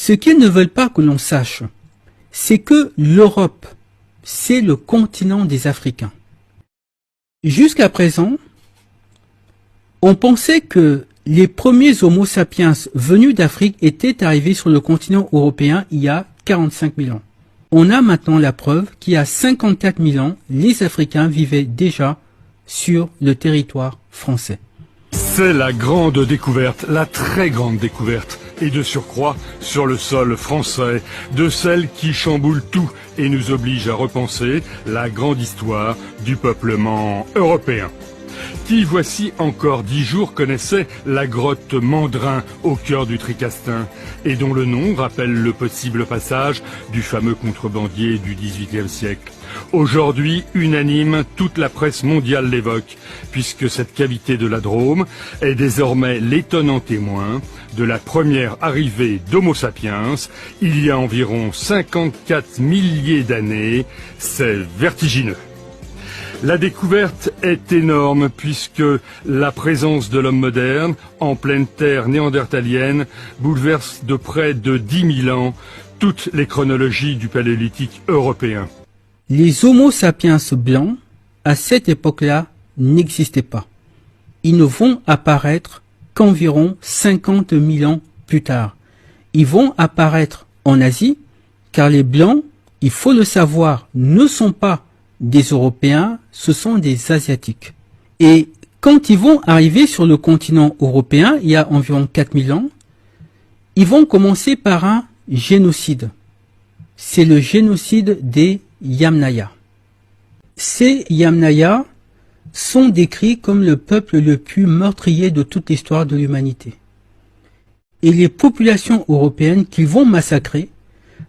Ce qu'ils ne veulent pas que l'on sache, c'est que l'Europe, c'est le continent des Africains. Jusqu'à présent, on pensait que les premiers Homo sapiens venus d'Afrique étaient arrivés sur le continent européen il y a 45 000 ans. On a maintenant la preuve qu'il y a 54 000 ans, les Africains vivaient déjà sur le territoire français. C'est la grande découverte, la très grande découverte, et de surcroît sur le sol français, de celle qui chamboule tout et nous oblige à repenser la grande histoire du peuplement européen. Qui, voici encore 10 jours, connaissait la grotte Mandrin au cœur du Tricastin, et dont le nom rappelle le possible passage du fameux contrebandier du XVIIIe siècle. Aujourd'hui, unanime, toute la presse mondiale l'évoque, puisque cette cavité de la Drôme est désormais l'étonnant témoin de la première arrivée d'Homo sapiens, il y a environ 54 milliers d'années. C'est vertigineux. La découverte est énorme puisque la présence de l'homme moderne en pleine terre néandertalienne bouleverse de près de 10 000 ans toutes les chronologies du paléolithique européen. Les Homo sapiens blancs, à cette époque-là, n'existaient pas. Ils ne vont apparaître qu'environ 50 000 ans plus tard. Ils vont apparaître en Asie, car les Blancs, il faut le savoir, ne sont pas des Européens, ce sont des Asiatiques. Et quand ils vont arriver sur le continent européen, il y a environ 4000 ans, ils vont commencer par un génocide. C'est le génocide des Yamnaya. Ces Yamnaya sont décrits comme le peuple le plus meurtrier de toute l'histoire de l'humanité. Et les populations européennes qu'ils vont massacrer,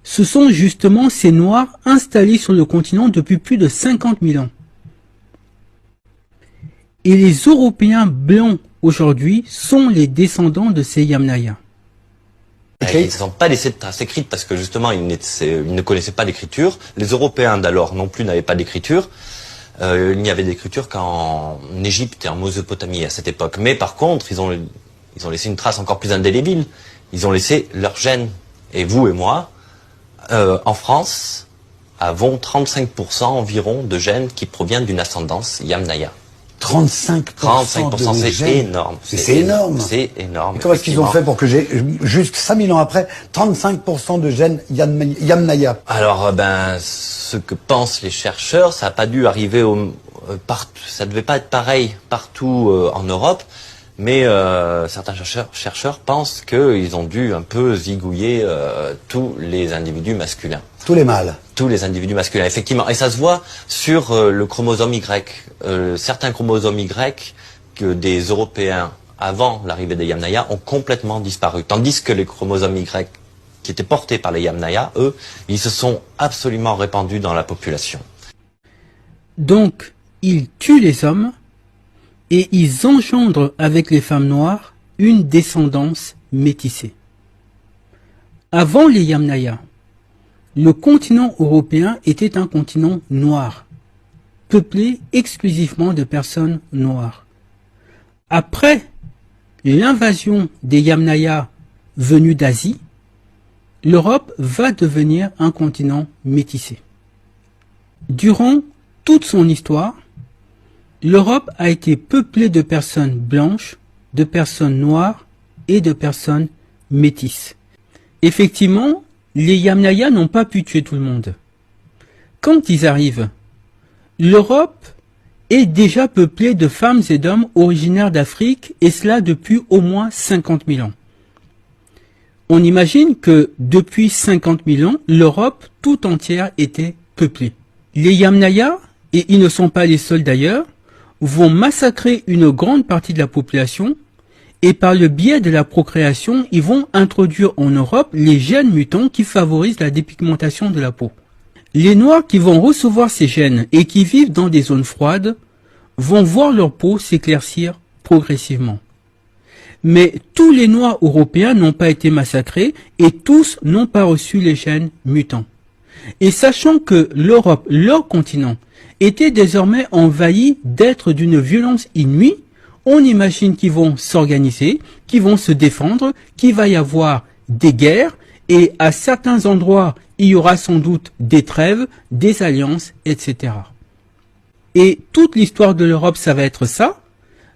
ce sont justement ces Noirs installés sur le continent depuis plus de 50 000 ans. Et les Européens blancs aujourd'hui sont les descendants de ces Yamnaya. Ils ne sont pas laissés de traces écrites parce que justement ils ne connaissaient pas l'écriture. Les Européens d'alors non plus n'avaient pas d'écriture. Il n'y avait d'écriture qu'en Égypte et en Mésopotamie à cette époque. Mais par contre, ils ont laissé une trace encore plus indélébile. Ils ont laissé leur gène. Et vous et moi, en France, avons 35% environ de gènes qui proviennent d'une ascendance Yamnaya. 35% c'est gènes. Énorme. C'est énorme. C'est énorme. Et comment est-ce qu'ils ont fait pour que j'ai, juste 5000 ans après, 35% de gènes Yamnaya? Alors, ce que pensent les chercheurs, ça n'a pas dû arriver ça devait pas être pareil partout en Europe, mais certains chercheurs pensent qu'ils ont dû un peu zigouiller tous les individus masculins. Tous les mâles. Tous les individus masculins, effectivement. Et ça se voit sur le chromosome Y. Certains chromosomes Y que des Européens, avant l'arrivée des Yamnaya, ont complètement disparu. Tandis que les chromosomes Y qui étaient portés par les Yamnaya, eux, ils se sont absolument répandus dans la population. Donc, ils tuent les hommes et ils engendrent avec les femmes noires une descendance métissée. Avant les Yamnaya, le continent européen était un continent noir, peuplé exclusivement de personnes noires. Après l'invasion des Yamnaya venus d'Asie, l'Europe va devenir un continent métissé. Durant toute son histoire, l'Europe a été peuplée de personnes blanches, de personnes noires et de personnes métisses. Effectivement, les Yamnaya n'ont pas pu tuer tout le monde. Quand ils arrivent, l'Europe est déjà peuplée de femmes et d'hommes originaires d'Afrique, et cela depuis au moins 50 000 ans. On imagine que depuis 50 000 ans, l'Europe tout entière était peuplée. Les Yamnaya, et ils ne sont pas les seuls d'ailleurs, vont massacrer une grande partie de la population, et par le biais de la procréation, ils vont introduire en Europe les gènes mutants qui favorisent la dépigmentation de la peau. Les Noirs qui vont recevoir ces gènes et qui vivent dans des zones froides vont voir leur peau s'éclaircir progressivement. Mais tous les Noirs européens n'ont pas été massacrés et tous n'ont pas reçu les gènes mutants. Et sachant que l'Europe, leur continent, était désormais envahi d'êtres d'une violence inouïe, on imagine qu'ils vont s'organiser, qu'ils vont se défendre, qu'il va y avoir des guerres et à certains endroits, il y aura sans doute des trêves, des alliances, etc. Et toute l'histoire de l'Europe, ça va être ça,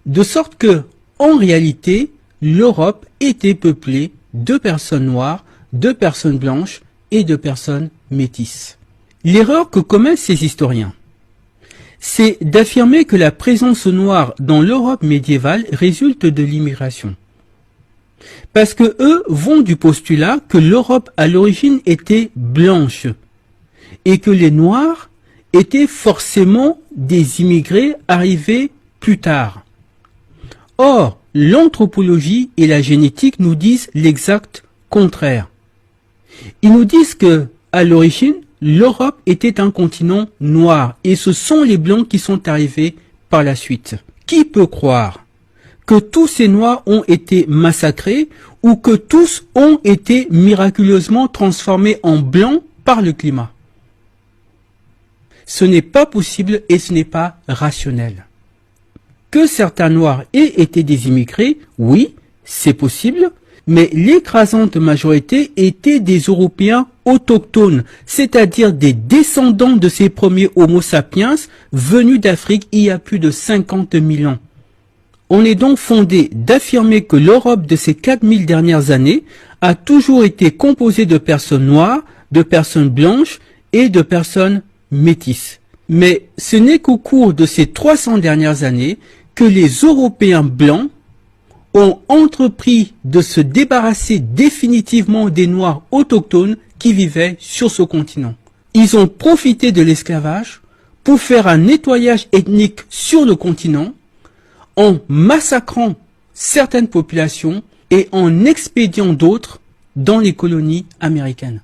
de sorte que, en réalité, l'Europe était peuplée de personnes noires, de personnes blanches et de personnes métisses. L'erreur que commettent ces historiens, c'est d'affirmer que la présence noire dans l'Europe médiévale résulte de l'immigration. Parce que eux vont du postulat que l'Europe à l'origine était blanche et que les Noirs étaient forcément des immigrés arrivés plus tard. Or, l'anthropologie et la génétique nous disent l'exact contraire. Ils nous disent que, à l'origine, l'Europe était un continent noir et ce sont les Blancs qui sont arrivés par la suite. Qui peut croire que tous ces Noirs ont été massacrés ou que tous ont été miraculeusement transformés en Blancs par le climat? Ce n'est pas possible et ce n'est pas rationnel. Que certains Noirs aient été des immigrés, oui, c'est possible, mais l'écrasante majorité étaient des Européens autochtones, c'est-à-dire des descendants de ces premiers Homo sapiens venus d'Afrique il y a plus de 50 000 ans. On est donc fondé d'affirmer que l'Europe de ces 4000 dernières années a toujours été composée de personnes noires, de personnes blanches et de personnes métisses. Mais ce n'est qu'au cours de ces 300 dernières années que les Européens blancs ont entrepris de se débarrasser définitivement des Noirs autochtones qui vivaient sur ce continent. Ils ont profité de l'esclavage pour faire un nettoyage ethnique sur le continent en massacrant certaines populations et en expédiant d'autres dans les colonies américaines.